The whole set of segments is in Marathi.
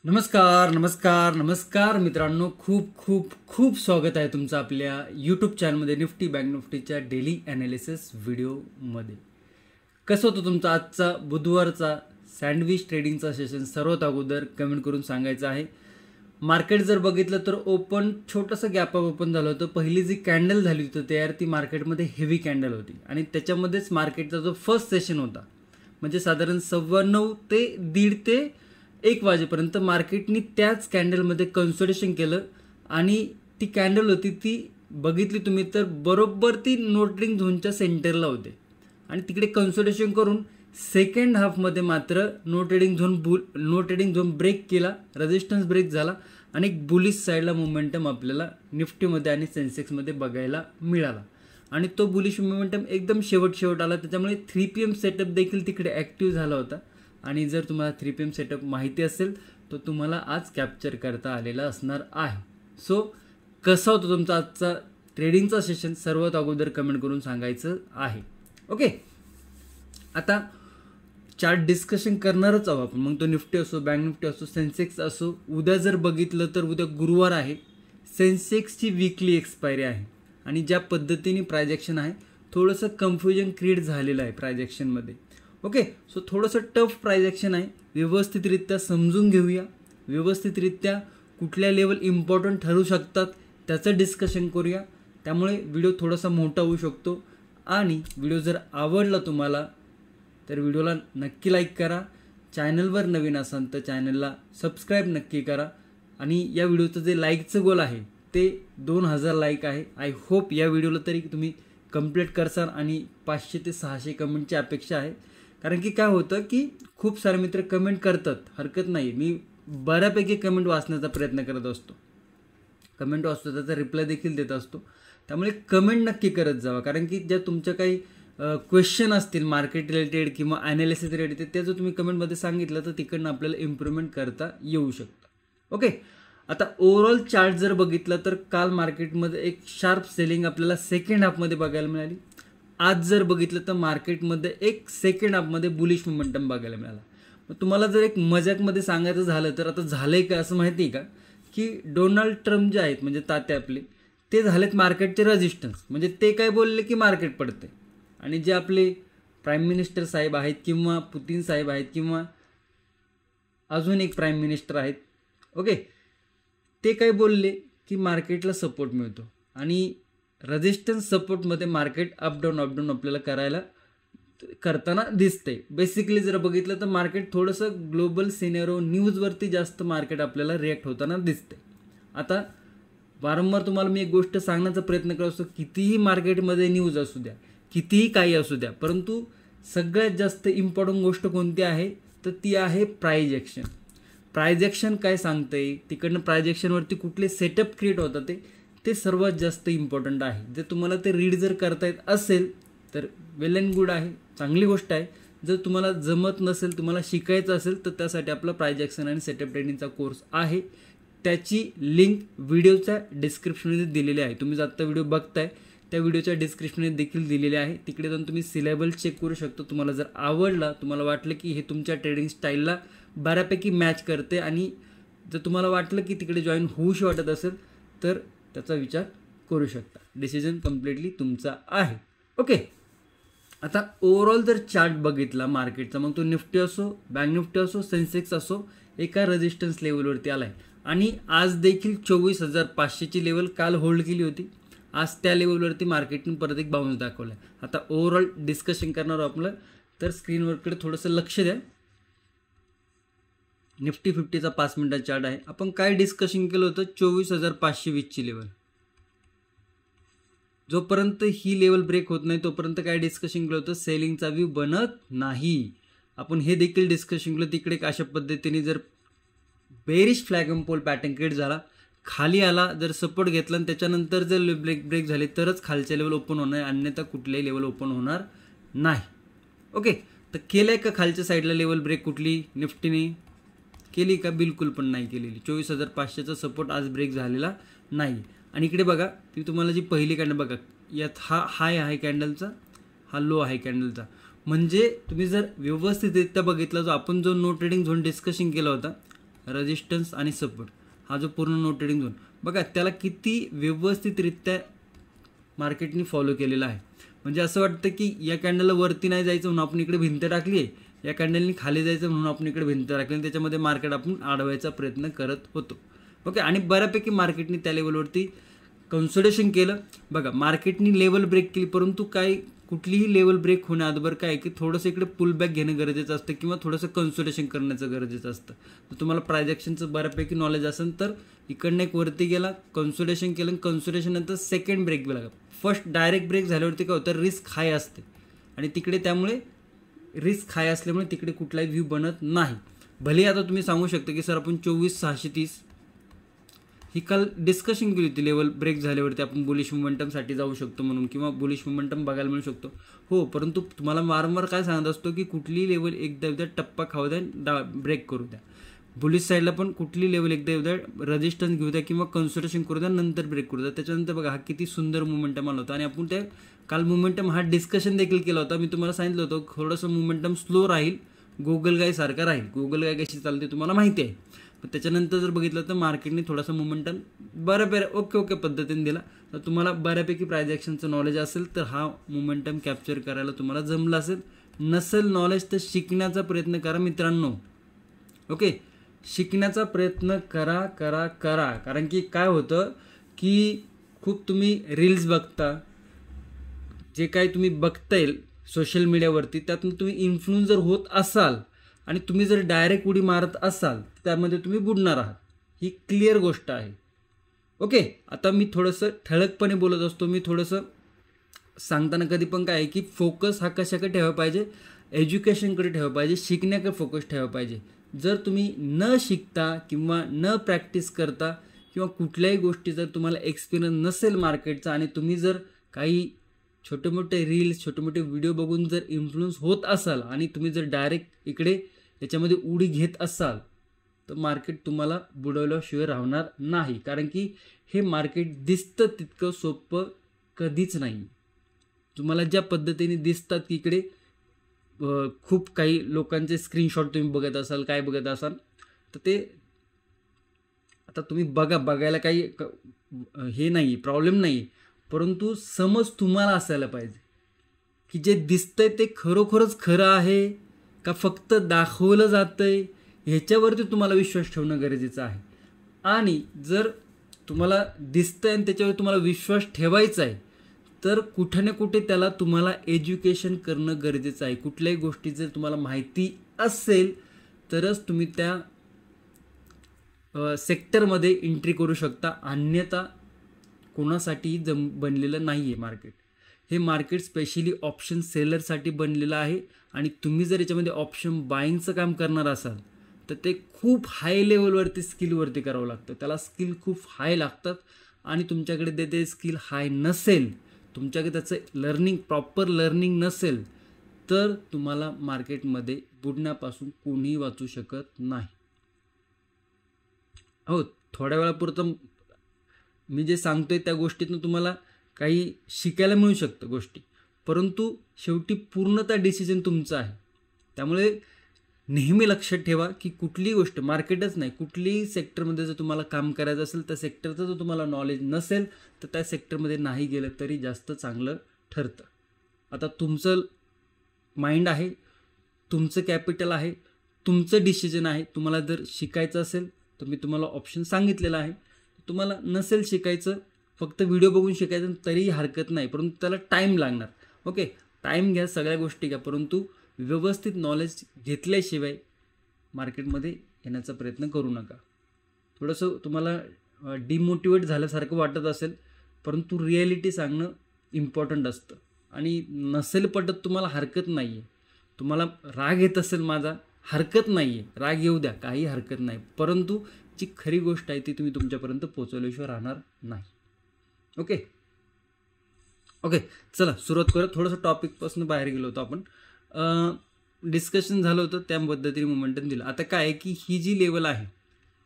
नमस्कार नमस्कार नमस्कार मित्रांनो, खूप खूप खूप स्वागत आहे तुमचं आपल्या यूट्यूब चॅनलमध्ये निफ्टी बँक निफ्टीच्या डेली ॲनालिसिस व्हिडिओमध्ये. कसं होतं तुमचा आजचा बुधवारचा सँडविच ट्रेडिंगचा सेशन? सर्वात अगोदर कमेंट करून सांगायचं आहे. मार्केट जर बघितलं तर ओपन छोटंसं गॅप ओपन झालं होतं. पहिली जी कॅन्डल झाली होती तयार ती मार्केटमध्ये हेवी कॅन्डल होती आणि त्याच्यामध्येच मार्केटचा जो फर्स्ट सेशन होता म्हणजे साधारण 9:15 ते 1:30 ते 1 वाजेपर्यंत मार्केटनी त्याच कॅन्डलमध्ये कन्सोलिडेशन केलं आणि ती कॅन्डल होती ती बघितली तुम्ही तर बरोबर ती नो ट्रेडिंग झोनच्या सेंटरला होते आणि तिकडे कन्सोलिडेशन करून सेकंड हाफमध्ये मात्र नो ट्रेडिंग झोन ब्रेक केला, रेजिस्टन्स ब्रेक झाला आणि एक बुलिश साईडला मोमेंटम आपल्याला निफ्टीमध्ये आणि सेन्सेक्समध्ये बघायला मिळाला आणि तो बुलिश मोमेंटम एकदम शेवट आला. त्याच्यामुळे 3 PM सेटअप देखील तिकडे ॲक्टिव्ह झाला होता आणि जर तुम्हाला 3 PM सेटअप माहिती असेल तर तुम्हाला आज कॅप्चर करता आलेला असणार आहे. सो कसा होता तुमचा आजचा ट्रेडिंगचा सेशन सर्वात अगोदर कमेंट करून सांगायचं आहे. ओके, आता चार्ट डिस्कशन करणारच आहोत आपण, मग तो निफ्टी असो, बँक निफ्टी असो, सेन्सेक्स असो. उद्या जर बघितलं तर उद्या गुरुवार आहे, सेन्सेक्सची वीकली एक्सपायरी आहे आणि ज्या पद्धतीने प्रायजेक्शन आहे थोडंसं कन्फ्युजन क्रिएट झालेलं आहे प्रायजेक्शनमध्ये. ओके, सो थोडंसं टफ प्रायजेक्शन आहे, व्यवस्थितरित्या समजून घेऊया, व्यवस्थितरित्या कुठल्या लेवल इम्पॉर्टंट ठरू शकतात त्याचं डिस्कशन करूया. त्यामुळे व्हिडिओ थोडासा मोठा होऊ शकतो आणि व्हिडिओ जर आवडला तुम्हाला तर व्हिडिओला नक्की लाईक करा. चॅनलवर नवीन असाल तर चॅनलला सबस्क्राईब नक्की करा आणि या व्हिडिओचं जे लाईकचं गोल आहे ते 2000 लाईक आहे. आय होप या व्हिडिओला तरी तुम्ही कंप्लीट करसाल आणि 500 ते 600 कमेंटची अपेक्षा आहे. कारण की काय होतं की खूप सारे मित्र कमेंट करतात, हरकत नाही, मी बऱ्यापैकी कमेंट वाचण्याचा प्रयत्न करत असतो, कमेंट वाचतो, त्याचा रिप्लाय देखील देत असतो. त्यामुळे कमेंट नक्की करत जावा, कारण की ज्या तुमच्या काही क्वेश्चन असतील मार्केट रिलेटेड किंवा ॲनालिसिस रिलेटेड ते जर तुम्ही कमेंटमध्ये सांगितलं तर तिकडनं आपल्याला इम्प्रूव्हमेंट करता येऊ शकतं. ओके, आता ओव्हरऑल चार्ट जर बघितला तर काल मार्केटमध्ये एक शार्प सेलिंग आपल्याला सेकंड हाफमध्ये बघायला मिळाली. आज जर बघितलं तर मार्केटमध्ये एक सेकंड हाफमध्ये बुलिश मोमेंटम बघायला मिळाला. मग तुम्हाला जर एक मजाकमध्ये सांगायचं झालं तर आता झालंय का असं माहिती आहे का की डोनाल्ड ट्रम्प जे आहेत म्हणजे ताते आपले ते झालेत मार्केटचे रेजिस्टन्स. म्हणजे ते काय बोलले की मार्केट पडते आणि जे आपले प्राईम मिनिस्टर साहेब आहेत किंवा पुतीन साहेब आहेत किंवा अजून एक प्राईम मिनिस्टर आहेत, ओके, ते काय बोलले की मार्केटला सपोर्ट मिळतो आणि रेजिस्टन्स सपोर्टमध्ये मार्केट अपडाऊन आपल्याला करताना दिसतंय. बेसिकली जर बघितलं तर मार्केट थोडंसं ग्लोबल सिनेरो न्यूजवरती जास्त मार्केट आपल्याला रिॲक्ट होताना दिसतंय. आता वारंवार तुम्हाला मी एक गोष्ट सांगण्याचा प्रयत्न करत असतो, कितीही मार्केटमध्ये न्यूज असू द्या, कितीही काही असू द्या, परंतु सगळ्यात जास्त इम्पॉर्टंट गोष्ट कोणती आहे तर ती आहे प्रायजेक्शन. प्रायजेक्शन काय सांगतंय, तिकडनं प्रायजेक्शनवरती कुठले सेटअप क्रिएट होतात ते सर्वात जास्त इम्पॉर्टंट आहे. जर तुम्हाला ते रीड जर करता येत असेल तर वेल अँड गुड आहे, चांगली गोष्ट आहे. जर तुम्हाला जमत नसेल, तुम्हाला शिकायचं असेल तर त्यासाठी आपला प्रायजेक्शन आणि सेटअप ट्रेडिंगचा कोर्स आहे, त्याची लिंक व्हिडिओच्या डिस्क्रिप्शनमध्ये दिलेली आहे. तुम्ही जर आत्ता व्हिडिओ बघताय त्या व्हिडिओच्या डिस्क्रिप्शनमध्ये देखील दिलेले आहे, तिकडे जाऊन तुम्ही सिलेबस चेक करू शकता. तुम्हाला जर आवडला, तुम्हाला वाटलं की हे तुमच्या ट्रेडिंग स्टाईलला बऱ्यापैकी मॅच करते आणि जर तुम्हाला वाटलं की तिकडे जॉईन होऊशी वाटत असेल तर त्याचा विचार करू शकता. डिसिजन कम्प्लिटली तुमचा आहे. ओके, आता ओव्हरऑल जर चार्ट बघितला मार्केटचा, मग तो निफ्टी असो, बँक निफ्टी असो, सेन्सेक्स असो, एका रेजिस्टन्स लेवलवरती आला आहे आणि आज देखील 24,500ची लेवल काल होल्ड केली होती. आज त्या लेवलवरती मार्केटने परत एक बाउन्स दाखवला आहे. आता ओव्हरऑल डिस्कशन करणार आपलं तर स्क्रीनवरकडे थोडंसं लक्ष द्या. निफ्टी 50चा 5 मिनिटाचा चार्ट आहे. आपण काय डिस्कशन केलं होतं, 24,520ची लेवल. जोपर्यंत ही लेवल ब्रेक होत नाही तोपर्यंत काय डिस्कशन केलं होतं, सेलिंगचा व्ह्यू बनत नाही. आपण हे देखील डिस्कशन केलं. तिकडे अशा पद्धतीने जर bearish flag and pole pattern create झाला, खाली आला, जर सपोर्ट घेतला आणि त्याच्यानंतर जर ब्रेक झाले तरच खालच्या लेवल ओपन होणार, अन्यथा कुठल्याही लेवल ओपन होणार नाही. ओके, तर केलंय का खालच्या साईडला लेवल ब्रेक कुठली निफ्टीने केली का? बिलकुल पण नाही केलेली. 24,500चा सपोर्ट आज ब्रेक झालेला नाही. आणि इकडे बघा, ती तुम्हाला जी पहिली कॅन्डल बघा, यात हा हाय आहे कॅन्डलचा, हा लो आहे कॅन्डलचा. म्हणजे तुम्ही जर व्यवस्थितरित्या बघितलं, जो आपण जो नो ट्रेडिंग झोन डिस्कशन केला होता रेजिस्टन्स आणि सपोर्ट, हा जो पूर्ण नो ट्रेडिंग झोन बघा, त्याला किती व्यवस्थितरित्या मार्केटनी फॉलो केलेला आहे. म्हणजे असं वाटतं की या कॅन्डलला वरती नाही जायचं म्हणून आपण इकडे भिंत टाकली आहे, या कॅन्डलनी खाली जायचं म्हणून आपण इकडे भिंत टाकली, त्याच्यामध्ये मार्केट आपण अडवायचा प्रयत्न करत होतो. ओके, आणि बऱ्यापैकी मार्केटनी त्या लेवलवरती कन्सोलिडेशन केलं. बघा, मार्केटनी लेवल ब्रेक केली, परंतु काय कुठलीही लेवल ब्रेक होण्याअगोदर काय की थोडंसं इकडे पुल बॅक घेणं गरजेचं असतं किंवा थोडंसं कन्सोलिडेशन करण्याचं गरजेचं असतं. तर तुम्हाला प्राइस ॲक्शनचं बऱ्यापैकी नॉलेज असेल तर इकडनं एक वरती गेला, कन्सोलिडेशन केलं, कन्सोलिडेशन नंतर सेकंड ब्रेक लागला. फर्स्ट डायरेक्ट ब्रेक झाल्यावरती काय होतं, रिस्क हाय असते आणि तिकडे त्यामुळे रिस्क हाय असल्यामुळे तिकडे कुठलाही व्ह्यू बनत नाही. भले आता तुम्ही सांगू शकता की सर आपण 24,630 ही काल डिस्कशन केली होती, लेवल ब्रेक झाल्यावरती आपण बुलिश मोमेंटमसाठी जाऊ शकतो म्हणून किंवा बुलिश मोमेंटम बघायला मिळू शकतो. हो, परंतु तुम्हाला वारंवार काय सांगत असतो की कुठली लेवल एकदा टप्पा खाऊ द्या, ब्रेक करू द्या. बुलिश साईडला पण कुठली लेवल एकदा रेजिस्टन्स घेऊ द्या किंवा कन्सोलिडेशन करू द्या, नंतर ब्रेक करू द्या. त्याच्यानंतर बघा हा किती सुंदर मोमेंटम आला होता आणि आपण त्या काल मोमेंटम हा डिस्कशन देखील केला होता. मी तुम्हाला सांगितलं होतं थोडंसं मोमेंटम स्लो राहील, गोगल गाय सारखा राहील. गोगल गाय कशी चालते तुम्हाला माहिती आहे. पण त्याच्यानंतर जर बघितलं तर मार्केटने थोडासा मोमेंटम ओके पद्धतीने दिला. तर तुम्हाला बऱ्यापैकी प्राइस ॲक्शनचं नॉलेज असेल तर हा मोमेंटम कॅप्चर करायला तुम्हाला जमलं असेल. नसेल नॉलेज तर शिकण्याचा प्रयत्न करा मित्रांनो. ओके, शिकण्याचा प्रयत्न करा. कारण की काय होतं की खूप तुम्ही रील्स बघता, जे काही तुम्ही बघता येईल सोशल मीडियावरती, त्यातून तुम्ही इन्फ्लुएन्स जर होत असाल आणि तुम्ही जर डायरेक्ट उडी मारत असाल त्यामध्ये तुम्ही बुडणार आहात. ही क्लिअर गोष्ट आहे. ओके, आता मी थोडंसं ठळकपणे बोलत असतो. मी थोडंसं सांगताना कधी पण काय आहे की फोकस हा कशाकडे ठेवला पाहिजे, एज्युकेशनकडे ठेवला पाहिजे, शिकण्याकडे फोकस ठेवला पाहिजे. जर तुम्ही न शिकता किंवा न प्रॅक्टिस करता किंवा कुठल्याही गोष्टी जर तुम्हाला एक्सपिरियन्स नसेल मार्केटचा आणि तुम्ही जर काही छोटे मोठे रील्स, छोटे मोठे व्हिडिओ बघून जर इन्फ्लुएन्स होत असाल आणि तुम्ही जर डायरेक्ट इकडे याच्यामध्ये उडी घेत असाल तर मार्केट तुम्हाला बुडवल्याशिवाय राहणार नाही. कारण की हे मार्केट दिसतं तितकं सोपं कधीच नाही. तुम्हाला ज्या पद्धतीने दिसतात की इकडे खूप काही लोकांचे स्क्रीनशॉट तुम्ही बघत असाल, काय बघत असाल, तर ते आता तुम्ही बघायला काही हे नाही, प्रॉब्लेम नाही, परंतु समज तुम्हाला असायला पाहिजे की जे दिसतंय ते खरोखरच खरं आहे का फक्त दाखवलं जातंय, ह्याच्यावरती तुम्हाला विश्वास ठेवणं गरजेचं आहे. आणि जर तुम्हाला दिसतंय आणि त्याच्यावर तुम्हाला विश्वास ठेवायचा आहे तर कुठे ना कुठे त्याला तुम्हाला एज्युकेशन करणं गरजेचं आहे. कुठल्याही गोष्टी जर तुम्हाला माहिती असेल तरच तुम्ही त्या सेक्टरमध्ये एंट्री करू शकता, अन्यथा कोणासाठीही बनलेलं नाही आहे मार्केट. हे मार्केट स्पेशली ऑप्शन सेलरसाठी बनलेलं आहे आणि तुम्ही जर याच्यामध्ये ऑप्शन बाईंगचं काम करणार असाल तर ते खूप हाय लेवलवरती स्किलवरती करावं लागतं. त्याला स्किल खूप हाय लागतात आणि तुमच्याकडे ते स्किल हाय नसेल, तुमच्याकडे त्याचं प्रॉपर लर्निंग नसेल तर तुम्हाला मार्केटमध्ये बुडण्यापासून कोणीही वाचू शकत नाही. हो, थोड्या वेळापुरतं मी जे सांगतोय त्या गोष्टीतून तुम्हाला काही शिकायला मिळू शकतं गोष्टी, परंतु शेवटी पूर्णतः डिसिजन तुमचा आहे. त्यामुळे नेहमी लक्षात ठेवा की कुठलीही गोष्ट, मार्केटच नाही, कुठलीही सेक्टरमध्ये जर तुम्हाला काम करायचं असेल तर सेक्टरचं जर तुम्हाला नॉलेज नसेल तर त्या सेक्टरमध्ये नाही गेलं तरी जास्त चांगलं ठरतं. आता तुमचं माइंड आहे, तुमचं कॅपिटल आहे, तुमचं डिसिजन आहे. तुम्हाला जर शिकायचं असेल तर मी तुम्हाला ऑप्शन सांगितलेला आहे. तुम्हाला नसेल शिकायचं, फक्त व्हिडिओ बघून शिकायचं तरीही हरकत नाही, परंतु त्याला टाईम लागणार. ओके, टाईम घ्या, सगळ्या गोष्टी घ्या, परंतु व्यवस्थित नॉलेज घेतल्याशिवाय मार्केटमध्ये येण्याचा प्रयत्न करू नका. थोडंसं तुम्हाला डिमोटिवेट झाल्यासारखं वाटत असेल, परंतु रिॲलिटी सांगणं इम्पॉर्टंट असतं. आणि नसेल पटत तुम्हाला हरकत नाही आहे. तुम्हाला राग येत असेल माझा, हरकत नाही आहे, राग येऊ द्या, काही हरकत नाही, परंतु जी खरी गोष्ट आहे ती तुम्ही तुमच्यापर्यंत पोचवल्याशिवाय राहणार नाही. ओके, चला सुरुवात करूया. थोडंसं टॉपिकपासून बाहेर गेलो होतो आपण, डिस्कशन झालं होतं, त्या पद्धतीने मोमेंटम दिलं. आता काय आहे की ही जी लेवल आहे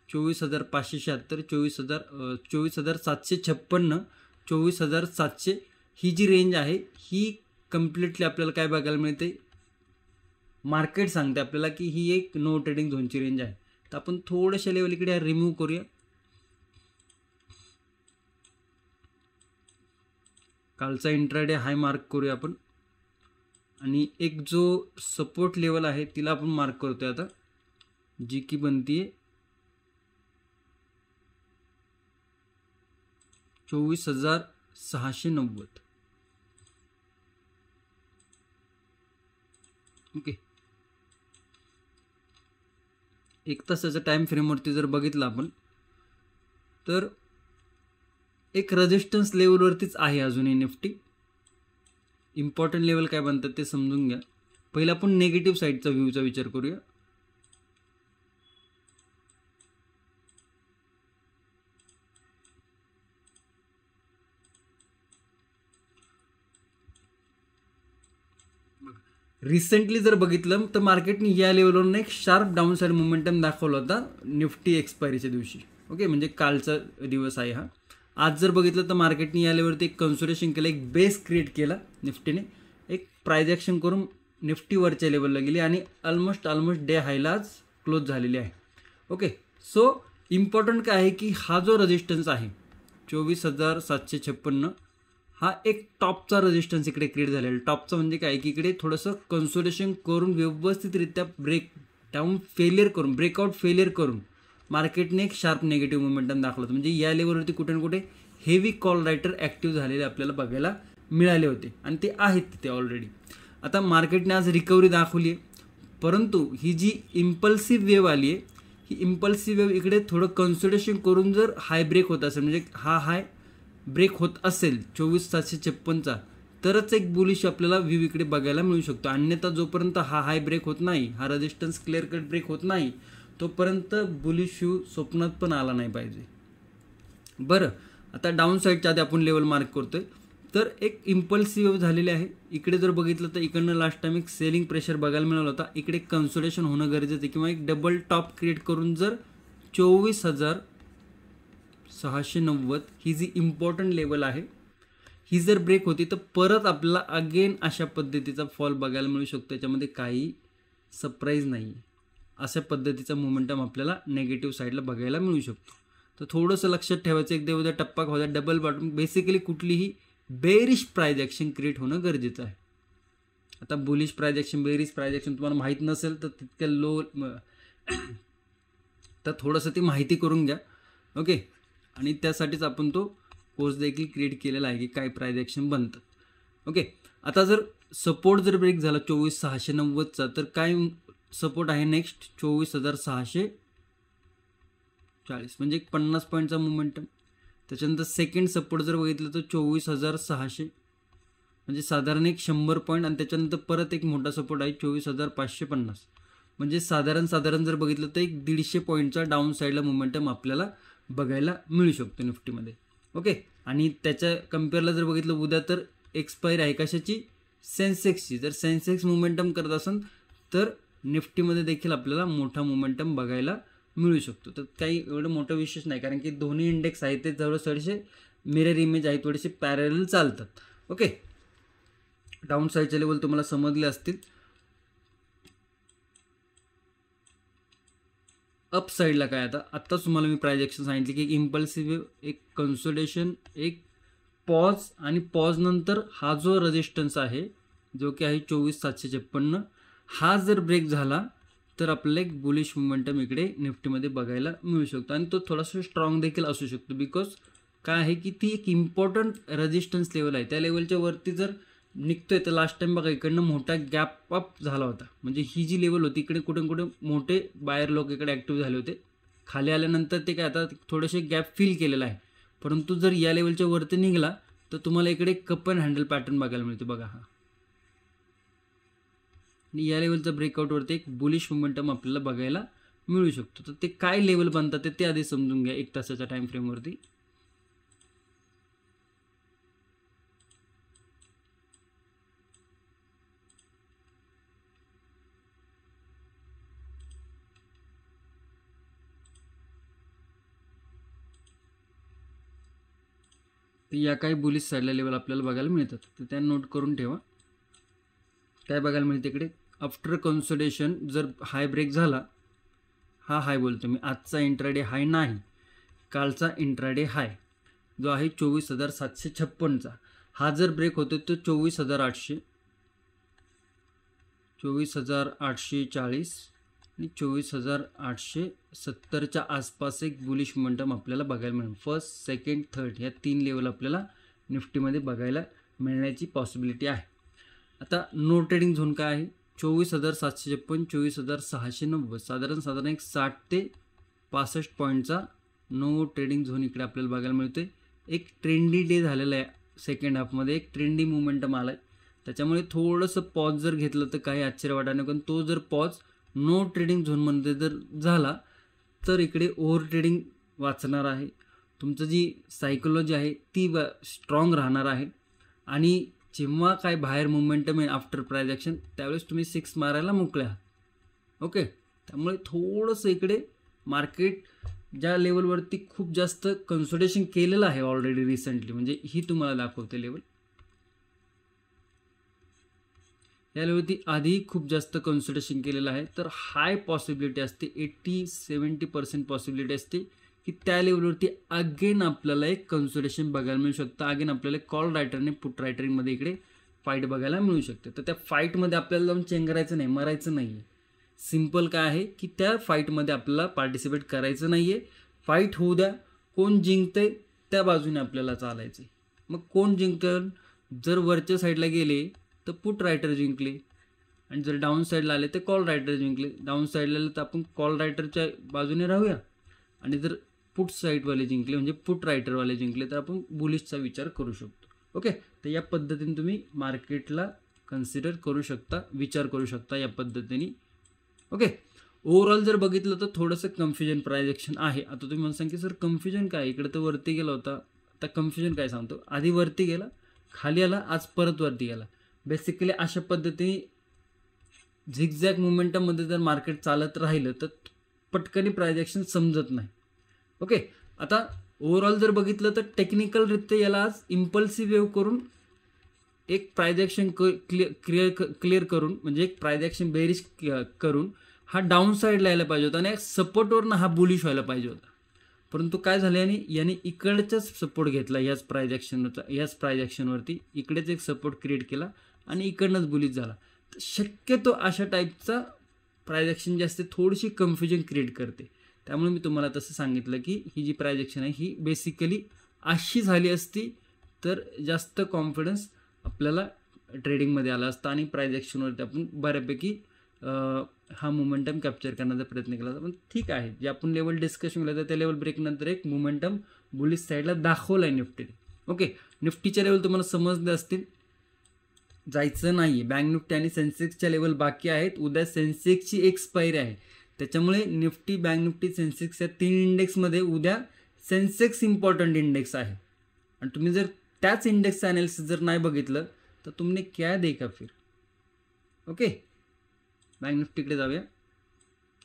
24,576, 24,756, 24,700 ही जी रेंज आहे ही कम्प्लिटली आपल्याला काय बघायला मिळते, मार्केट सांगते आपल्याला की ही एक नो ट्रेडिंग झोनची रेंज आहे. तर आपण थोड्याशा लेवल इकडे रिमूव्ह करूया. कालचा इंट्राडे हाय मार्क करूया आपण आणि एक जो सपोर्ट लेवल आहे तिला आपण मार्क करतोय आता, जी की बनतीये 24,690. ओके, एक तासाच्या टाइम फ्रेमवरती जर बघितलं आपण तर एक रेजिस्टन्स लेवलवरतीच आहे अजूनही निफ्टी. इम्पॉर्टंट लेवल काय बनतात ते समजून घ्या. पहिला आपण नेगेटिव्ह साईडचा व्ह्यूचा विचार करूया. रिसेंटली जर बघितलं तर मार्केटने या लेवलवरून एक शार्प डाऊन साईड मोमेंटम दाखवला होता निफ्टी एक्सपायरीच्या दिवशी. ओके, म्हणजे कालचा दिवस आहे हा. आज जर बघितलं तर मार्केटने या लेवलवरती एक कन्सोलेशन केलं, एक बेस क्रिएट केला निफ्टीने, एक प्राइस ॲक्शन करून निफ्टी वरच्या लेवलला गेली आणि ऑलमोस्ट डे हायला आज क्लोज झालेली आहे. ओके, सो इम्पॉर्टंट काय आहे की हा जो रेजिस्टन्स आहे 24,756 हा एक टॉपचा रेजिस्टन्स इकडे क्रिएट झालेला. टॉपचा म्हणजे काय की इकडे थोडंसं कन्सोलेशन करून व्यवस्थितरित्या ब्रेकआउट फेलियर करून मार्केटने एक शार्प नेगेटिव्ह मोमेंटम दाखवलं होतं. म्हणजे या लेवलवरती कुठे ना कुठे हेवी कॉल रायटर ॲक्टिव्ह झालेले आपल्याला बघायला मिळाले होते आणि ते आहेत तिथे ऑलरेडी. आता मार्केटने आज रिकव्हरी दाखवली आहे, परंतु ही जी इम्पल्सिव्ह वेव्ह आली आहे, ही इम्पल्सिव्ह वेव्ह इकडे थोडं कन्सोलेशन करून जर हाय ब्रेक होत असेल, म्हणजे हा हाय ब्रेक होत असेल 24,756चा, तरच एक बुलिश आपल्याला व्ह्यू इकडे बघायला मिळू शकतो. अन्यथा जोपर्यंत हा हाय ब्रेक होत नाही, हा रेजिस्टन्स क्लिअर कट ब्रेक होत नाही, तोपर्यंत बुलिश व्ह्यू स्वप्नात पण आला नाही पाहिजे. बरं, आता डाऊन साईडच्या आधी आपण लेवल मार्क करतोय. तर एक इम्पल्सिव्ह झालेली आहे. इकडे जर बघितलं तर इकडनं लास्ट टाइम एक सेलिंग प्रेशर बघायला मिळाला होता. इकडे कन्सोलेशन होणं गरजेचं आहे किंवा एक डबल टॉप क्रिएट करून जर 24,690 ही जी इम्पॉर्टंट लेवल आहे ही जर ब्रेक होती तर परत आपल्याला अगेन अशा पद्धतीचा फॉल बघायला मिळू शकतो. त्याच्यामध्ये काही सरप्राईज नाही. अशा पद्धतीचा मोमेंटम आपल्याला नेगेटिव्ह साईडला बघायला मिळू शकतो. तर थोडंसं लक्षात ठेवायचं, एकदा उद्या टप्पा खाऊ द्या, डबल बॉटम, बेसिकली कुठलीही बेरिश प्राइस ॲक्शन क्रिएट होणं गरजेचं आहे. आता bullish price action, bearish price action तुम्हाला माहीत नसेल तर तितक्या लो तर थोडंसं ती माहिती करून घ्या. ओके, आणि त्यासाठीच आपण तो कोर्स देखील क्रिएट केलेला आहे की काय प्राइस ॲक्शन बनतात. ओके, आता जर सपोर्ट जर ब्रेक झाला 24,690चा तर काय सपोर्ट आहे नेक्स्ट 24,640, म्हणजे एक 50 पॉईंटचा मोमेंटम. त्याच्यानंतर सेकंड सपोर्ट जर बघितलं तर 24,600, म्हणजे साधारण एक 100 पॉईंट. आणि त्याच्यानंतर परत एक मोठा सपोर्ट आहे 24,550, म्हणजे साधारण जर बघितलं तर एक 150 पॉईंटचा डाऊन साईडला मोमेंटम आपल्याला बघायला मिळू शकतो निफ्टीमध्ये. ओके, आणि त्याच्या कम्पेअरला जर बघितलं उद्या तर एक्सपायर आहे कशाची, सेन्सेक्सची. जर सेन्सेक्स मोमेंटम करत असेल तर निफ्टीमध्ये देखील आपल्याला मोठा मोमेंटम बघायला मिळू शकतो. तर काही एवढं मोठं विशेष नाही, कारण की दोन्ही इंडेक्स आहेत ते जवळ थोडेसे मिरर इमेज आहे, थोडेसे पॅरल चालतात. ओके, डाऊन साईडचे लेवल तुम्हाला समजले असतील. अप साईडला काय, आत्ताच तुम्हाला मी प्राइस ॲक्शन सांगितली की एक इम्पल्सिव्ह, एक कन्सोलेशन, एक पॉज, आणि पॉज नंतर हा जो रेजिस्टन्स आहे जो की आहे 24,756, हा जर ब्रेक झाला तर आपल्याला एक बुलिश मोमेंटम इकडे निफ्टीमध्ये बघायला मिळू शकतो. आणि तो थोडासा स्ट्रॉंग देखील असू शकतो, बिकॉज काय आहे की ती एक इम्पॉर्टंट रेजिस्टन्स लेवल आहे. त्या लेवलच्या वरती जर निघतोय तर लास्ट टाइम बघा इकडनं मोठा गॅप अप झाला होता. म्हणजे ही जी लेवल होती इकडे कुठे कुठे मोठे बायर लोक इकडे ॲक्टिव्ह झाले होते. खाली आल्यानंतर ते काय आता थोडेसे गॅप फिल केलेला आहे. परंतु जर या लेवलच्या वरती निघाला तर तुम्हाला इकडे कप अँड हँडल पॅटर्न बघायला मिळतो. बघा हा, आणि या लेवलचा ब्रेकआउटवरती एक बुलिश मोमेंटम आपल्याला बघायला मिळू शकतो. तर ते काय लेवल बनतात ते आधी समजून घ्या एक तासाच्या टाइम फ्रेमवरती. तर या काही बुलिश साईडला लेवल आपल्याला बघायला मिळतात, तर त्या नोट करून ठेवा. काय बघायला मिळते इकडे, आफ्टर कन्सोलेशन जर हाय ब्रेक झाला, हा हाय बोलतो मी, आजचा इंट्राडे हाय नाही, कालचा इंट्राडे हाय जो आहे 24,756चा, हा जर ब्रेक होतो तो 24,800, 24,840 आणि 24,870च्या आसपास एक बुलिश मोमेंटम आपल्याला बघायला मिळेल. फर्स्ट, सेकंड, थर्ड या 3 लेवल आपल्याला निफ्टीमध्ये बघायला मिळण्याची पॉसिबिलिटी आहे. आता नो ट्रेडिंग झोन काय आहे? 24,756, 24,690, साधारण एक 60 ते 65 पॉईंटचा नो ट्रेडिंग झोन इकडे आपल्याला बघायला मिळतोय. एक ट्रेंडी डे झालेला आहे, सेकंड हाफमध्ये एक ट्रेंडी मोमेंटम आला आहे, त्याच्यामुळे थोडंसं पॉज जर घेतलं तर काही आश्चर्य वाटणार नाही. पण तो जर पॉज नो ट्रेडिंग झोनमध्ये जर झाला तर इकडे ओव्हर ट्रेडिंग वाचणार आहे, तुमचं जी सायकोलॉजी आहे ती स्ट्रॉंग राहणार आहे. आणि जेव्हा काय बाहेर मोमेंटम येईल आफ्टर प्राइस ॲक्शन त्यावेळेस तुम्ही 6 मारायला मोकळ्या. ओके, त्यामुळे थोडंसं इकडे मार्केट ज्या लेवलवरती खूप जास्त कन्सोलिडेशन केलेलं आहे ऑलरेडी रिसेंटली, म्हणजे ही तुम्हाला दाखवते लेवल, या लेवलवरती आधी खूप जास्त कन्सोलिडेशन केलेलं आहे. तर हाय पॉसिबिलिटी असते, 80-70% पॉसिबिलिटी असते की त्या लेवलवरती अगेन आपल्याला एक कन्सोलिडेशन बघायला मिळू शकतं. अगेन आपल्याला कॉल रायटरने पुट रायटरिंगमध्ये इकडे फाईट बघायला मिळू शकते. तर त्या फाईटमध्ये आपल्याला जाऊन चेंगरायचं नाही, मरायचं नाही आहे. सिम्पल काय आहे की त्या फाईटमध्ये आपल्याला पार्टिसिपेट करायचं नाही आहे. फाईट होऊ द्या, कोण जिंकतंय त्या बाजूने आपल्याला चालायचं आहे. मग कोण जिंकल? जर वरच्या साईडला गेले तर पुट रायटर जिंकले, आणि जर डाऊन साईडला आले तर कॉल रायटर जिंकले. डाऊन साईडला आले तर आपण कॉल रायटरच्या बाजूने राहूया, आणि जर पुट साईडवाले जिंकले म्हणजे पुट रायटरवाले जिंकले तर आपण बुलिशचा विचार करू शकतो. ओके, तर या पद्धतीने तुम्ही मार्केटला कन्सिडर करू शकता, विचार करू शकता या पद्धतीने. ओके, ओव्हरऑल जर बघितलं तर थोडंसं कन्फ्युजन प्राइस ॲक्शन आहे. आता तुम्ही मला सांग की सर कन्फ्युजन काय, इकडे तर वरती गेला होता, आता कन्फ्युजन काय सांगतो, आधी वरती गेला, खाली आला, आज परत वरती गेला. बेसिकली अशा पद्धतीने झिगझॅग मोमेंटममध्ये जर मार्केट चालत राहिलं तर पटकनी प्राइस ॲक्शन समजत नाही. ओके, आता ओव्हरऑल जर बघितलं तर टेक्निकलरित्या याला आज इम्पल्सिव्ह वेव्ह करून एक प्राइस ॲक्शन क्लिअर करून, म्हणजे एक प्राइस ॲक्शन बेरिश करून हा डाऊन साईडला यायला पाहिजे होता आणि सपोर्टवरनं हा बुलिश व्हायला पाहिजे होता. परंतु काय झालं, याने इकडचाच सपोर्ट घेतला याच प्राइस ॲक्शनवरती, इकडेच एक सपोर्ट क्रिएट केला आणि इकडनंच बुलिश झाला. तर शक्यतो अशा टाईपचा प्राइस ॲक्शन जी असते थोडीशी कन्फ्युजन क्रिएट करते. त्यामुळे मी तुम्हाला तसं सांगितलं की ही जी प्राइस ॲक्शन आहे ही बेसिकली अशी झाली असती तर जास्त कॉन्फिडन्स आपल्याला ट्रेडिंगमध्ये आला असता आणि प्राइस ॲक्शनवरती आपण बऱ्यापैकी हा मोमेंटम कॅप्चर करण्याचा प्रयत्न केला असता. पण ठीक आहे, जे आपण लेवल डिस्कशन केलं तर त्या लेवल ब्रेकनंतर एक मोमेंटम बुलिश साईडला दाखवला आहे निफ्टीने. ओके, निफ्टीच्या लेवल तुम्हाला समजले असतील, जायचं नाही. बँक निफ्टी आणि सेन्सेक्सच्या लेवल बाकी आहेत. उद्या सेन्सेक्सची एक्सपायरी आहे, त्याच्यामुळे निफ्टी, बँक निफ्टी, सेन्सेक्स या 3 इंडेक्समध्ये उद्या सेन्सेक्स इम्पॉर्टंट इंडेक्स आहे. आणि तुम्ही जर त्याच इंडेक्सचं ॲनालिसिस जर नाही बघितलं तर तुमने क्या देखा फिर. ओके, बँक निफ्टीकडे जाऊया.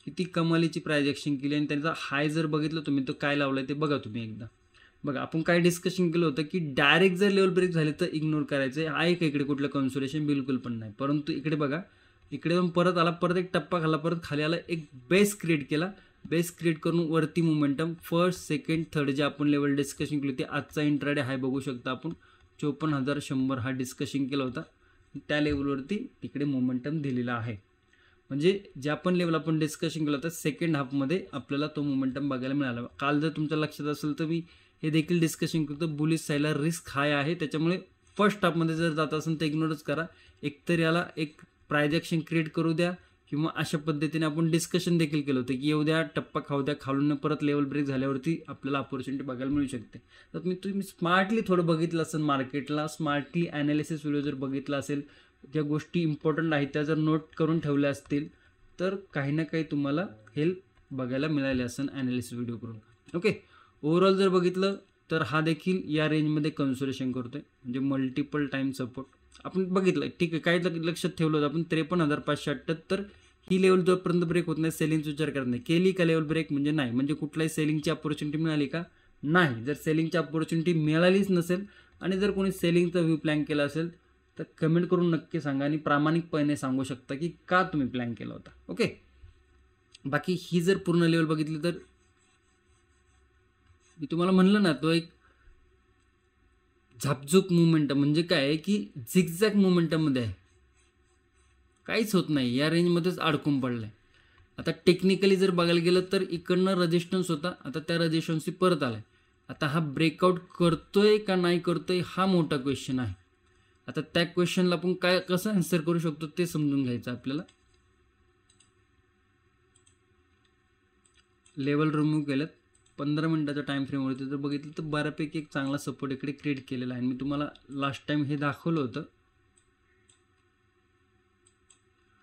किती कमालीची प्राइस ॲक्शन केली आणि त्यांचा हाय जर बघितलं तुम्ही तर काय लावलं ते बघा तुम्ही एकदा. बघा, आपण काय डिस्कशन केलं होतं की डायरेक्ट जर लेवल ब्रेक झाले तर इग्नोर करायचं आहे का इकडे कुठलं कन्सोलेशन, बिलकुल पण नाही. परंतु इकडे बघा, इकडे पण परत आला, परत एक टप्पा खाला, परत खाली आला, एक बेस क्रिएट केला. बेस क्रिएट करून वरती मोमेंटम फर्स्ट, सेकंड, थर्ड जे आपण लेवल डिस्कशन केली होती, आजचा इंट्राडे हाय बघू शकता आपण 54,100 हा डिस्कशन केला होता. त्या लेवलवरती तिकडे मोमेंटम दिलेला आहे. म्हणजे ज्या पण लेवल आपण डिस्कशन केलं होतं सेकंड हाफमध्ये आपल्याला तो मोमेंटम बघायला मिळाला. काल जर तुमच्या लक्षात असेल तर मी हे देखील डिस्कशन करतो, बुलिश साईडला रिस्क हाय आहे, त्याच्यामुळे फर्स्ट हाफमध्ये जर जात असेल तर इग्नोरच करा. एकतर याला एक प्राइस ॲक्शन क्रिएट करू द्या, किंवा अशा पद्धतीने आपण डिस्कशन देखील केलं होतं की येऊ द्या, टप्पा खाऊ द्या, खालून परत लेवल ब्रेक झाल्यावरती आपल्याला अपॉर्च्युनिटी बघायला मिळू शकते. तर तुम्ही स्मार्टली थोडं बघितलं असेल मार्केटला, स्मार्टली ॲनालिसिस व्हिडिओ जर बघितला असेल, ज्या गोष्टी इम्पॉर्टंट आहेत त्या जर नोट करून ठेवल्या असतील तर काही ना काही तुम्हाला हेल्प बघायला मिळाली असेल ॲनालिसिस व्हिडिओ करून. ओके, ओव्हरऑल जर बघितलं तर हा देखील या रेंजमध्ये कन्सोलेशन करतोय, म्हणजे मल्टिपल टाईम सपोर्ट आपण बघितलं. ठीक आहे, काही लक्षात ठेवलं होतं आपण 53,578. ही लेवल जोपर्यंत ब्रेक होत नाही सेलिंगचा विचार करत नाही. केली का लेवल ब्रेक म्हणजे नाही, म्हणजे कुठलाही सेलिंगची अपॉर्च्युनिटी मिळाली का नाही. जर सेलिंगची अपॉर्च्युनिटी मिळालीच नसेल आणि जर कोणी सेलिंगचा व्ह्यू प्लॅन केला असेल तर कमेंट करून नक्की सांगा आणि प्रामाणिकपणे सांगू शकता की का तुम्ही प्लॅन केला होता. ओके, बाकी ही जर पूर्ण लेवल बघितली तर मी तुम्हाला म्हणलं ना, तो एक झापझूप मोमेंटम म्हणजे काय आहे की झिगझॅग मोमेंटममध्ये आहे, काहीच होत नाही, या रेंजमध्येच अडकून पडलं आहे. आता टेक्निकली जर बघायला गेलं तर इकडनं रेजिस्टन्स होता, आता त्या रेजिस्टन्सची परत आला आहे. आता हा ब्रेकआउट करतोय का नाही करतोय हा मोठा क्वेश्चन आहे. आता त्या क्वेश्चनला आपण कसं आन्सर करू शकतो ते समजून घ्यायचं आपल्याला. लेवल रिमूव्ह केलं 15 मिनिटाच्या टाईम फ्रेमवरती जर बघितलं तर बऱ्यापैकी एक चांगला सपोर्ट इकडे क्रिएट केलेला आहे. मी तुम्हाला लास्ट टाइम हे दाखवलं होतं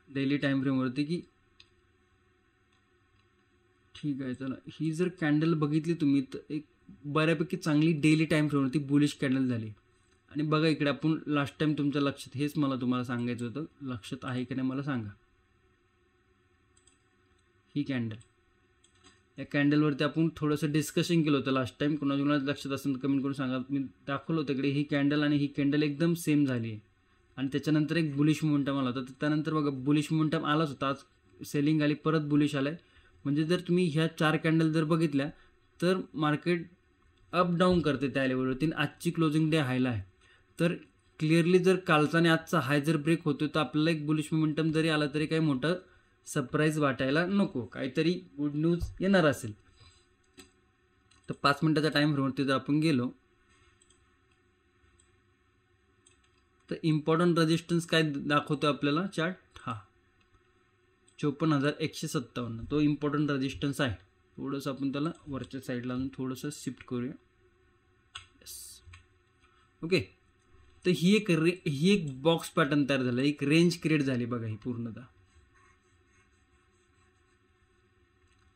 डेली टाईम फ्रेमवरती की ठीक आहे. चला, ही जर कॅन्डल बघितली तुम्ही तर एक बऱ्यापैकी चांगली डेली टाईम फ्रेमवरती बुलिश कॅन्डल झाली. आणि बघा इकडे आपण लास्ट टाइम तुमच्या लक्षात, हेच मला तुम्हाला सांगायचं होतं, लक्षात आहे की नाही मला सांगा. ही कॅन्डल, या कॅन्डलवरती आपण थोडंसं डिस्कशन केलं होतं लास्ट टाइम. कोणाला लक्षात असेल तर कमेंट करून सांगा. मी दाखवलं होतं इकडे ही कॅन्डल आणि ही कॅन्डल एकदम सेम झाली आहे आणि त्याच्यानंतर एक बुलिश मोमेंटम आला होता. त्यानंतर बघा बुलिश मोमेंटम आलाच होता, आज सेलिंग आली, परत बुलिश आलाय. म्हणजे जर तुम्ही ह्या 4 कॅन्डल जर बघितल्या तर मार्केट अप डाऊन करते त्या लेवलवरती. आजची क्लोजिंग डे हायला आहे, तर क्लिअरली जर कालचा आणि आजचा हाय जर ब्रेक होतो तर आपल्याला एक बुलिश मोमेंटम जरी आला तरी काही मोठं सरप्राईज वाटायला नको, काहीतरी गुड न्यूज येणार असेल. तर 5 मिनिटाच्या टाईम फ्रेमवरती जर आपण गेलो तर इम्पॉर्टंट रेजिस्टन्स काय दाखवतो आपल्याला चार्ट, हा 54,157 तो इम्पॉर्टंट रेजिस्टन्स आहे. थोडंसं आपण त्याला वरच्या साईडला आणून थोडंसं शिफ्ट करूया. Yes, okay. तर ही एक बॉक्स पॅटर्न तयार झाला, एक रेंज क्रिएट झाली बघा ही पूर्णतः.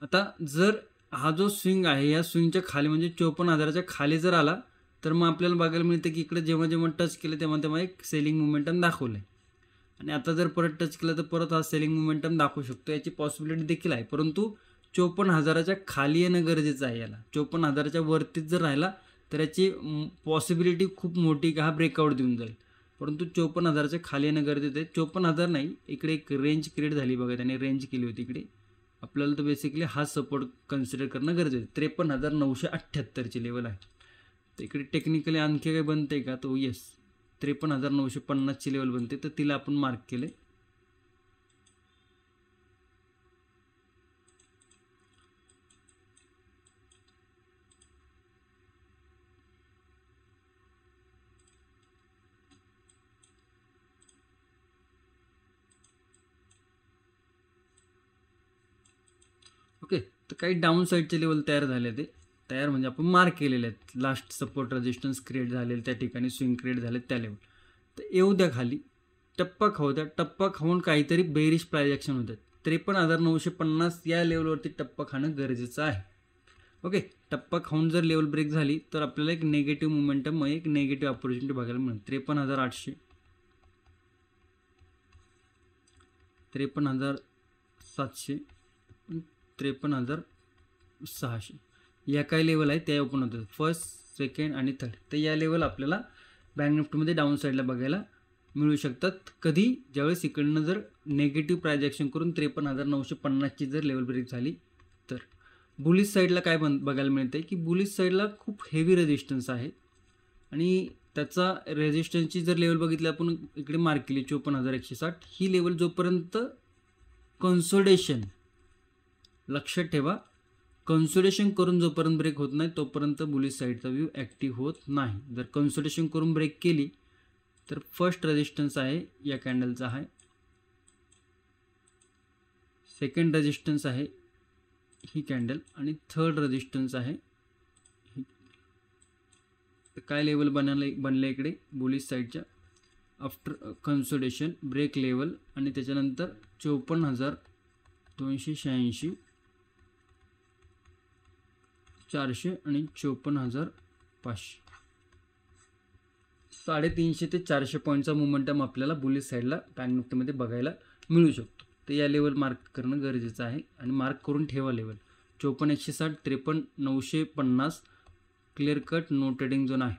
आता जर हा जो स्विंग आहे या स्विंगच्या खाली म्हणजे 54,000च्या खाली जर आला तर मग आपल्याला बघायला मिळतं की इकडे जेव्हा जेव्हा टच केलं तेव्हा तेव्हा एक सेलिंग मोमेंटम दाखवलं आहे. आणि आता जर परत टच केलं तर परत हा सेलिंग मोमेंटम दाखवू शकतो, याची पॉसिबिलिटी देखील आहे. परंतु 54,000च्या खाली येणं गरजेचं आहे याला. 54,000च्या वरतीच जर राहिला तर याची पॉसिबिलिटी खूप मोठी का हा ब्रेकआउट देऊन जाईल. परंतु 54,000च्या खाली येणं गरजेचं आहे. 54,000 नाही, इकडे एक रेंज क्रिएट झाली बघा, त्याने रेंज केली होती इकडे. आपल्याला तर बेसिकली हा सपोर्ट कन्सिडर करणं गरजेचं आहे. 53,978ची लेवल आहे. तर इकडे टेक्निकली आणखी काही बनते का, तो येस 53,950ची लेवल बनते, तर तिला आपण मार्क केले. ओके. तर काही डाऊन साईडचे लेवल तयार झाले, ते तयार म्हणजे आपण मार्क केलेले आहेत. लास्ट सपोर्ट रेजिस्टन्स क्रिएट झालेले त्या ठिकाणी, स्विंग क्रिएट झाले त्या लेवल. तर येऊ द्या खाली, टप्पा खाऊ द्या. टप्पा खाऊन काहीतरी बेरिश प्राइस ॲक्शन होतात. 53,950 या लेवलवरती टप्पा खाणं गरजेचं आहे. ओके. टप्पा खाऊन जर लेवल ब्रेक झाली तर आपल्याला एक नेगेटिव्ह मोमेंटम, एक नेगेटिव्ह अपॉर्च्युनिटी बघायला मिळेल. 53,800, 53,700, 53,600 या काही लेवल आहेत त्या ओपन होतात, फर्स्ट, सेकंड आणि थर्ड. तर या लेवल आपल्याला बँक निफ्टीमध्ये डाऊन साईडला बघायला मिळू शकतात. कधी, ज्यावेळेस इकडनं जर नेगेटिव्ह प्राइस ॲक्शन करून 53,950ची जर लेवल ब्रेक झाली तर. बुलिश साईडला काय बघायला मिळते की बुलिश साईडला खूप हेवी रेजिस्टन्स आहे आणि त्याचा रेजिस्टन्सची जर लेवल बघितली आपण इकडे मार्क केली 54,160, ही लेवल जोपर्यंत कन्सोलिडेशन, लक्षात ठेवा, कन्सोलिडेशन करून जोपर्यंत ब्रेक होत नाही तोपर्यंत बुलिश साईडचा व्ह्यू ॲक्टिव्ह होत नाही. जर कन्सोलिडेशन करून ब्रेक केली तर फर्स्ट रेजिस्टन्स आहे या कॅन्डलचा आहे, सेकंड रेजिस्टन्स आहे ही कॅन्डल आणि थर्ड रेजिस्टन्स आहे ही. तर काय लेवल बनले इकडे बुलिश साईडच्या, आफ्टर कन्सोलिडेशन ब्रेक लेवल आणि त्याच्यानंतर 54,286, 400 आणि 54,500, 350 ते 400 पॉईंटचा मोमेंटम आपल्याला बुलिश साईडला बँक निफ्टीमध्ये बघायला मिळू शकतो. तर या लेवल मार्क करणं गरजेचं आहे आणि मार्क करून ठेवा level 54,160, 53,950 clear cut no trading zone आहे.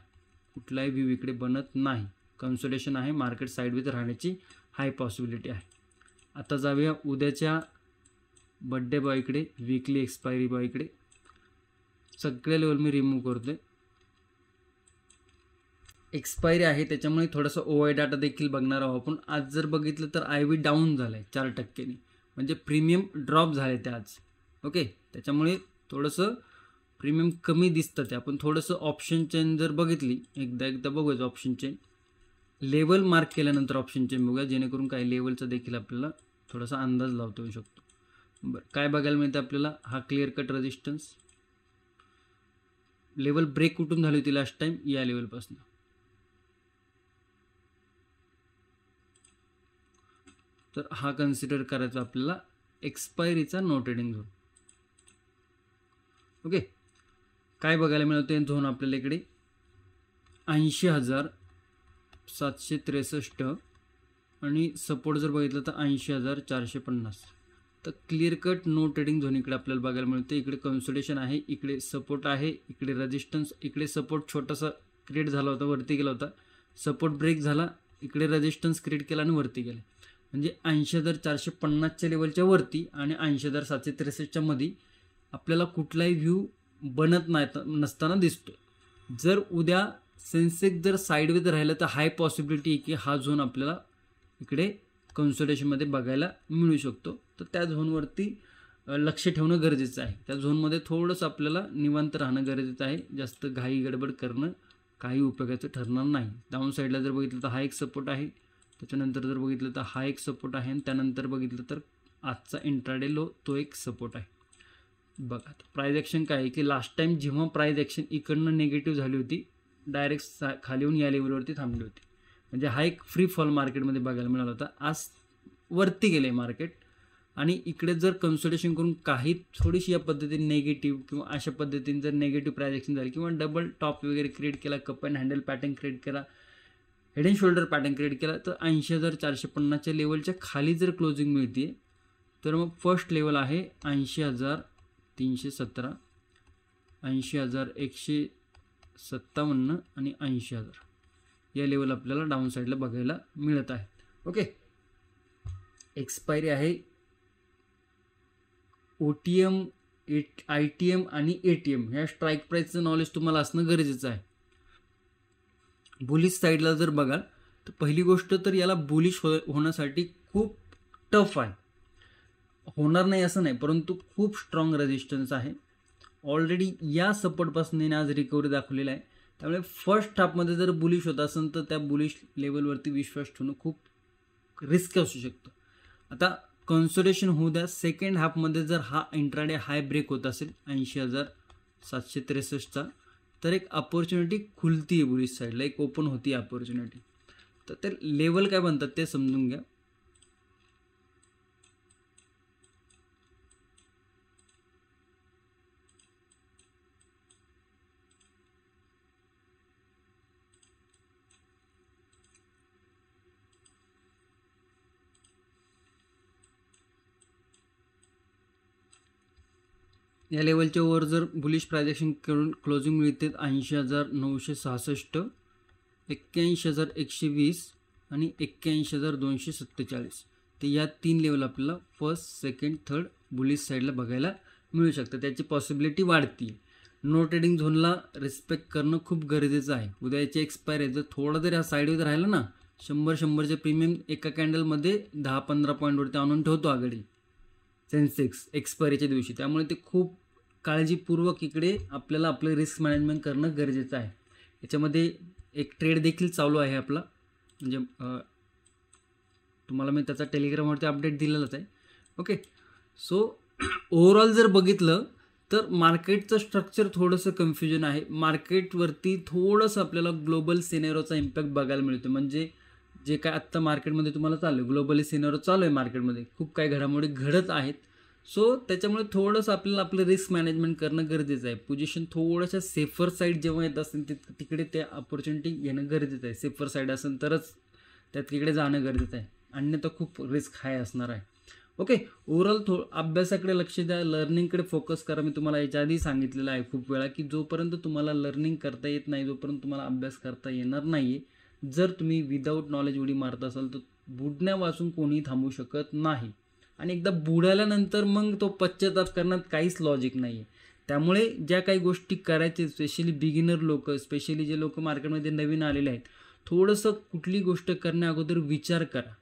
कुठलाही व्ह्यू इकडे बनत नाही, कन्सोलिडेशन आहे, मार्केट साईडवेज राहण्याची हाय पॉसिबिलिटी आहे. आता जाऊया उद्याच्या बड्डे बॉय इकडे, वीकली एक्सपायरी बॉय इकडे, सगळे लेवल मी रिमूव्ह करतोय. एक्सपायरी आहे त्याच्यामुळे थोडंसं OI डाटा देखील बघणार आहोत आपण. आज जर बघितलं तर IV डाऊन झालं आहे 4%, म्हणजे प्रीमियम ड्रॉप झाले ते आज. ओके, त्याच्यामुळे थोडंसं प्रीमियम कमी दिसतं ते. आपण थोडंसं ऑप्शन चेन जर बघितली, एकदा बघूयाच ऑप्शन चेन. लेवल मार्क केल्यानंतर ऑप्शन चेन बघूया, जेणेकरून काही लेवलचा देखील आपल्याला थोडासा अंदाज लावता येऊ शकतो. बरं, काय बघायला मिळतं आपल्याला, हा clear cut resistance level break कुठून झाली होती लास्ट टाइम, या लेवलपासून. तर हा कन्सिडर करायचा आपल्याला एक्सपायरीचा नो ट्रेडिंग झोन. ओके, काय बघायला मिळतं झोन आपल्याला इकडे 80,763 आणि सपोर्ट जर बघितलं तर 80,450. तर clear cut no trading zone इकडे आपल्याला बघायला मिळते. इकडे कन्सोलिडेशन आहे, इकडे सपोर्ट आहे, इकडे रेजिस्टन्स, इकडे सपोर्ट छोटासा क्रिएट झाला होता, वरती गेला होता, सपोर्ट ब्रेक झाला, इकडे रेजिस्टन्स क्रिएट केला आणि वरती गेला. म्हणजे 80,450च्या लेवलच्या वरती आणि 80,763च्या मध्ये आपल्याला कुठलाही व्ह्यू बनत नसताना दिसतो. जर उद्या सेन्सेक्स जर साईडवेज राहिलं तर हाय पॉसिबिलिटी आहे की हा झोन आपल्याला इकडे कन्सोलिडेशनमध्ये बघायला मिळू शकतो. तर त्या झोनवरती लक्ष ठेवणं गरजेचं आहे. त्या झोनमध्ये थोडंसं आपल्याला निवांत राहणं गरजेचं आहे. जास्त घाई गडबड करणं काही उपयोगाचं ठरणार नाही. डाऊन साईडला जर बघितलं तर हा एक सपोर्ट आहे, त्याच्यानंतर जर बघितलं तर हा एक सपोर्ट आहे, आणि त्यानंतर बघितलं तर आजचा इंट्राडे लो तो एक सपोर्ट आहे. बघा प्राइस ॲक्शन काय आहे की लास्ट टाइम जेव्हा प्राइस ॲक्शन इकडनं निगेटिव्ह झाली होती, डायरेक्ट खाली येऊन या लेवलवरती थांबली होती. म्हणजे हा एक फ्री फॉल मार्केटमध्ये बघायला मिळाला होता. आज वरती गेले मार्केट, आणि इकडे जर कन्सोलिडेशन करून काही थोडीशी या पद्धतीने नेगेटिव्ह किंवा अशा पद्धतीने जर नेगेटिव्ह प्राइस ॲक्शन झाली किंवा डबल टॉप वगैरे क्रिएट केला, cup and handle pattern create केला, head and shoulder pattern create केला, तर 80,450च्या लेवलच्या खाली जर क्लोजिंग मिळते तर मग फर्स्ट लेवल आहे 80,317, 80,157 आणि 80,000 या लेवल आपल्याला डाऊन साईडला बघायला मिळत आहे. ओके, एक्सपायरी आहे OTM, ITM आणि ATM. ह्या स्ट्राईक प्राईसचं नॉलेज तुम्हाला असणं गरजेचं आहे. बुलिश साईडला जर बघाल तर पहिली गोष्ट तर याला बुलिश होण्यासाठी खूप टफ आहे. होणार नाही असं नाही, परंतु खूप स्ट्रॉंग रेजिस्टन्स आहे. ऑलरेडी या सपोर्टपासून आज रिकव्हरी दाखवलेला आहे. त्यामुळे फर्स्ट हाफमध्ये जर बुलिश होत असेल तर त्या बुलिश लेवलवरती विश्वास ठेवणं खूप रिस्क असू शकतं. आता कन्सोलिडेशन होऊ द्या. सेकंड हाफमध्ये जर हा इंट्राडे हाय ब्रेक होत असेल 80,763चा, तर एक अपॉर्च्युनिटी खुलती आहे बुलिश साईडला, एक ओपन होती अपॉर्च्युनिटी. तर ते लेवल काय बनतात ते समजून घ्या. या लेवलच्या वर जर बुलिश प्राइस ॲक्शन करून क्लोजिंग मिळते 80,966, 81,120 आणि 81,247. तर या 3 लेवल आपल्याला फर्स्ट, सेकंड, थर्ड बुलिश साईडला बघायला मिळू शकतं. त्याची पॉसिबिलिटी वाढती. नो ट्रेडिंग झोनला रिस्पेक्ट करणं खूप गरजेचं आहे. उद्या याची एक्सपायर आहे, जर थोडा जर हा साईडवेज राहिला ना, 100-100चे प्रीमियम एका कॅन्डलमध्ये 10-15 पॉईंटवरती आणून ठेवतो आघाडी सेन्सेक्स एक्सपायरीच्या दिवशी. त्यामुळे ते खूप काळजीपूर्वक इकडे आपल्याला आपलं रिस्क मॅनेजमेंट करणं गरजेचं आहे. याच्यामध्ये एक ट्रेड देखील चालू आहे आपला, म्हणजे तुम्हाला मी त्याचा टेलिग्रामवरती अपडेट दिलेलाच आहे. ओके, सो ओव्हरऑल जर बघितलं तर मार्केटचं स्ट्रक्चर थोडंसं कन्फ्युजन आहे. मार्केटवरती थोडंसं आपल्याला ग्लोबल सिनेरोचा इम्पॅक्ट बघायला मिळतो. म्हणजे जे काय आत्ता मार्केटमध्ये तुम्हाला चालू आहे, ग्लोबली सिनेरो चालू आहे मार्केटमध्ये, खूप काही घडामोडी घडत आहेत. सो त्याच्यामुळे थोडंसं आपल्याला आपलं रिस्क मॅनेजमेंट करणं गरजेचं आहे. पोझिशन थोड्याशा सेफर साईड जेव्हा येत असेल तिकडे त्या अपॉर्च्युनिटी घेणं गरजेचं आहे. सेफर साईड असेल तरच त्यात तिकडे जाणं गरजेचं आहे, अन्यथा खूप रिस्क हाय असणार आहे. ओके, ओव्हरऑल अभ्यासाकडे लक्ष द्या, लर्निंगकडे फोकस करा. मी तुम्हाला याच्या आधी सांगितलेलं आहे खूप वेळा की जोपर्यंत तुम्हाला लर्निंग करता येत नाही, जोपर्यंत तुम्हाला अभ्यास करता येणार नाही. जर तुम्ही विदाऊट नॉलेज उडी मारत असाल तर बुडण्या वाचून कोणीही थांबू शकत नाही. आणि एकदा बुडाल्यानंतर मग तो पश्चाताप करण्यात काहीच लॉजिक नाही आहे. त्यामुळे ज्या काही गोष्टी करायचे, स्पेशली बिगिनर लोक, स्पेशली जे लोक मार्केटमध्ये नवीन आलेले आहेत, थोडंसं कुठली गोष्ट करण्याअगोदर विचार करा.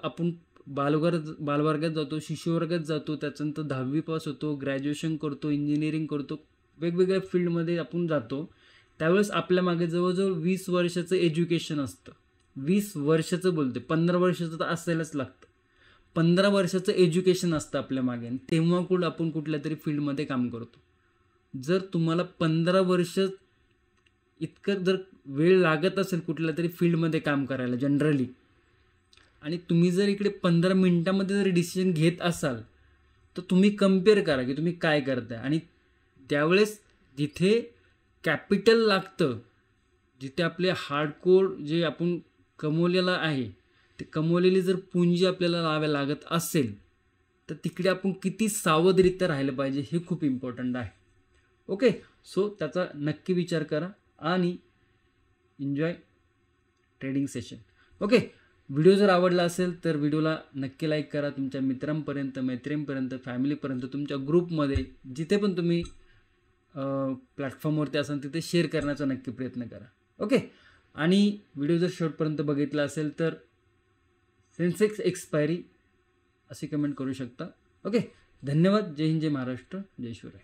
आपण बालवर्गात जातो, शिशुवर्गात जातो, त्याच्यानंतर 10वी पास होतो, ग्रॅज्युएशन करतो, इंजिनिअरिंग करतो, वेगवेगळ्या फील्डमध्ये आपण जातो. त्यावेळेस आपल्या मागे जवळजवळ 20 वर्षाचं एज्युकेशन असतं. 20 वर्षाचं बोलते, 15 वर्षाचं तर असायलाच लागतं. 15 वर्षाचं एज्युकेशन असतं आपल्या मागे, आणि तेव्हा आपण कुठल्या तरी फील्डमध्ये काम करतो. जर तुम्हाला 15 वर्ष इतकं जर वेळ लागत असेल कुठल्या तरी फील्डमध्ये काम करायला जनरली, आणि तुम्ही जर इकडे 15 मिनिटामध्ये जर डिसिजन घेत असाल, तर तुम्ही कम्पेअर करा की तुम्ही काय करताय. आणि त्यावेळेस जिथे कॅपिटल लागतं, जिथे आपले हार्डकोर जे आपण कमवलेलं आहे, ते कमवलेली जर पुंजी आपल्याला लावायला लागत असेल, तर तिकडे आपण किती सावधरित्या राहिलं पाहिजे हे खूप इम्पॉर्टंट आहे. ओके, सो त्याचा नक्की विचार करा आणि enjoy trading session. Okay, video जर आवडला असेल तर व्हिडिओला नक्की लाईक करा. तुमच्या मित्रांपर्यंत, मैत्रिणींपर्यंत, फॅमिलीपर्यंत, तुमच्या ग्रुपमध्ये, जिथे पण तुम्ही प्लॅटफॉर्मवरती असाल तिथे शेअर करण्याचा नक्की प्रयत्न करा. ओके, आणि व्हिडिओ जर शेवटपर्यंत बघितला असेल तर सेन्सेक्स एक्सपायरी अशी कमेंट करू शकता. ओके, धन्यवाद. जय हिंद, जय महाराष्ट्र, जय शिवराय.